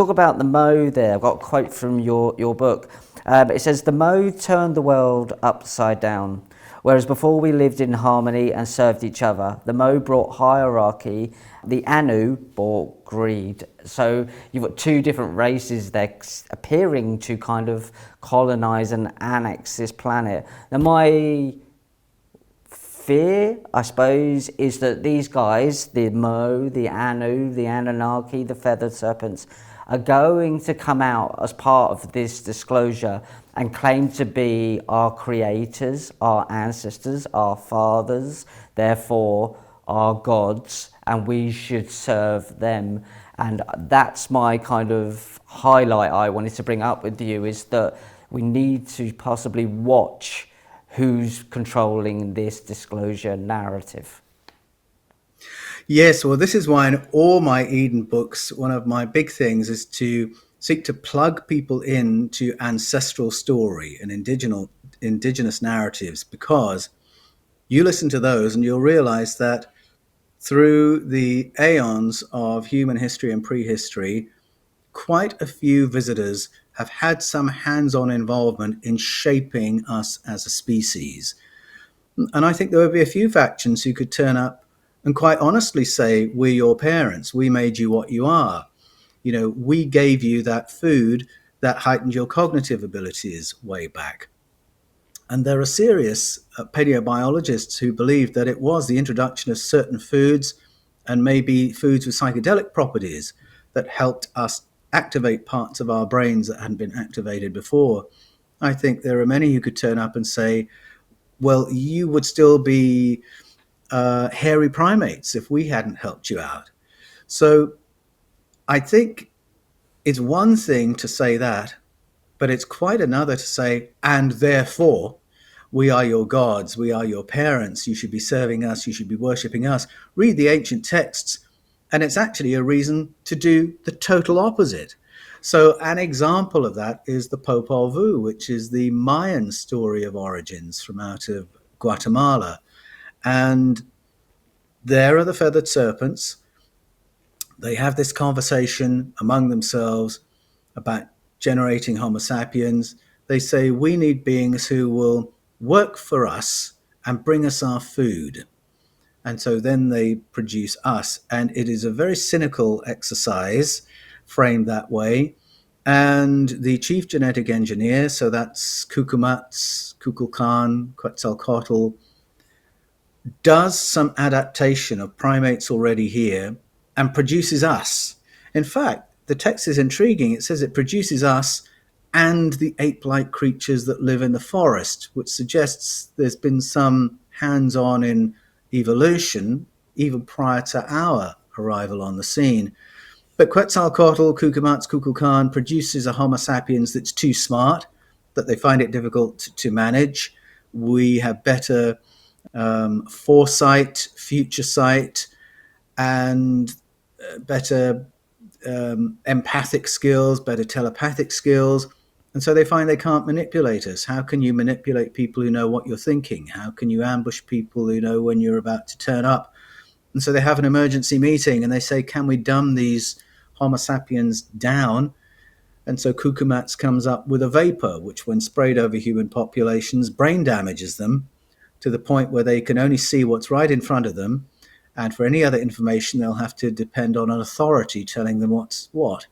talk about the Mo there. I've got a quote from your book. It says, the Mo turned the world upside down. Whereas before we lived in harmony and served each other, the Mo brought hierarchy, the Anu brought greed. So you've got two different races there appearing to kind of colonize and annex this planet. Now, my fear, I suppose, is that these guys, the Mo, the Anu, the Anunnaki, the feathered serpents, are going to come out as part of this disclosure and claim to be our creators, our ancestors, our fathers, therefore our gods, and we should serve them. And that's my kind of highlight I wanted to bring up with you, is that we need to possibly watch who's controlling this disclosure narrative. Yes, well, this is why in all my Eden books, one of my big things is to seek to plug people into ancestral story and indigenous narratives, because you listen to those and you'll realize that through the aeons of human history and prehistory, quite a few visitors have had some hands-on involvement in shaping us as a species. And I think there would be a few factions who could turn up and quite honestly say, we're your parents, we made you what you are. You know, we gave you that food that heightened your cognitive abilities way back. And there are serious paleobiologists who believe that it was the introduction of certain foods, and maybe foods with psychedelic properties, that helped us activate parts of our brains that hadn't been activated before. I think there are many who could turn up and say, well, you would still be hairy primates if we hadn't helped you out. So I think it's one thing to say that, but it's quite another to say, and therefore, we are your gods, we are your parents, you should be serving us, you should be worshipping us. Read the ancient texts, and it's actually a reason to do the total opposite. So an example of that is the Popol Vuh, which is the Mayan story of origins from out of Guatemala. And there are the feathered serpents. They have this conversation among themselves about generating Homo sapiens. They say, we need beings who will work for us and bring us our food. And so then they produce us. And it is a very cynical exercise framed that way. And the chief genetic engineer, so that's Cucumatz, Kukulkan, Quetzalcoatl, does some adaptation of primates already here and produces us. In fact, the text is intriguing. It says it produces us and the ape-like creatures that live in the forest, which suggests there's been some hands-on in evolution even prior to our arrival on the scene. But Quetzalcoatl, Cucumatz, Kukulkan produces a Homo sapiens that's too smart, that they find it difficult to manage. We have better foresight, future sight, and better empathic skills, better telepathic skills. And so they find they can't manipulate us. How can you manipulate people who know what you're thinking? How can you ambush people who know when you're about to turn up? And so they have an emergency meeting and they say, can we dumb these Homo sapiens down? And so Cucumatz comes up with a vapor, which when sprayed over human populations, brain damages them to the point where they can only see what's right in front of them. And for any other information, they'll have to depend on an authority telling them what's what.